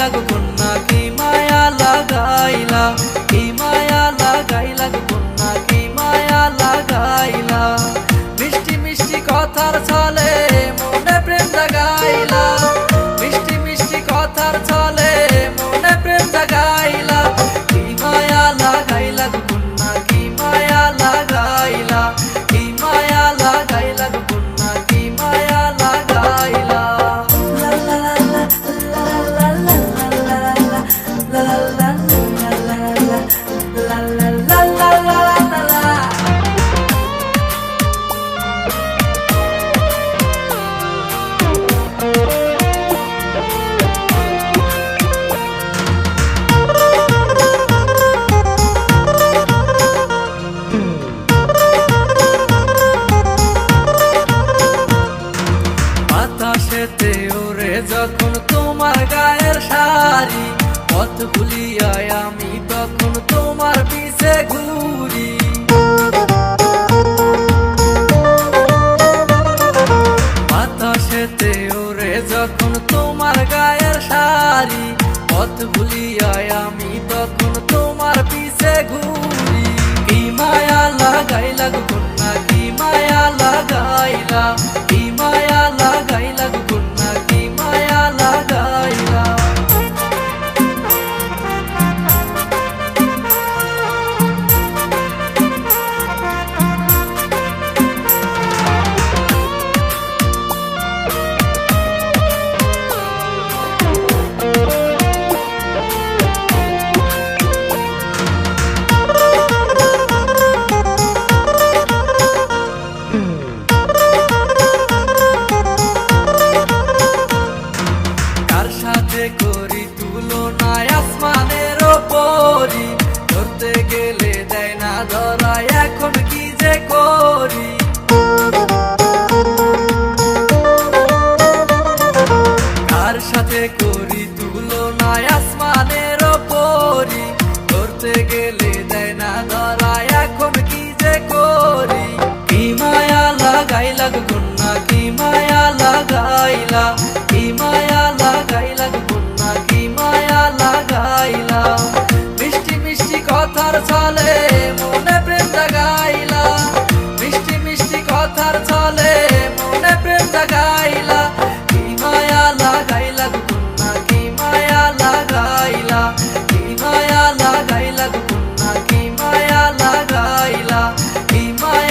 লাগাইলা গো কন্যা কি মায়া লাগাইলা, কি মায়া লাগাইলা গো কন্যা কি মায়া লাগাইলা। মিষ্টি মিষ্টি কথার ছলে মনে প্রেম জাগাইলা, মিষ্টি মিষ্টি কথার ছলে মনে প্রেম জাগাইলা। কি মায়া লাগাইলা গো কন্যা কি মায়া লাগাইলা, কি মায়া লাগাইলা গো কন্যা কি মায়া লাগাইলা। বাতাসেতে ওরে যখন তোমার গায়ের শাড়ি, পথ ভুলিয়ায় আমি তখন তোমার পিছে ঘুরি। বাতাসেতে ওরে যখন তোমার গায়ের শাড়ি, পথ ভুলিয়ায় আমি তখন তোমার পিছে ঘুরি। কি মায়া লাগাইলা গো কন্যা কি মায়া লাগাইলা, কি মায়া লাগাইলা গো কন্যা কি মায়া লাগাইলা। সাথে করি তুলনায় আসমানের ওপরি, ধরতে গেলে দেয় না ধরা এখন কি যে করি। কার সাথে করি তুলনায় আসমানের ওপরি, ধরতে গেলে দেয় না ধরা এখন কি যে করি। কি মায়া লাগাইলা গো কন্যা কি মায়া লাগাইলা, কি মায়া লাগাইলা গো কন্যা কি মায়া লাগাইলা। মিষ্টি মিষ্টি কথার ছলে মনে প্রেম জাগাইলা, মিষ্টি মিষ্টি কথার ছলে মনে প্রেম জাগাইলা। কি মায়া লাগাইলা গো কন্যা কি মায়া লাগাইলা, কি মায়া লাগাইলা গো কন্যা কি মায়া লাগাইলা, কি মায়া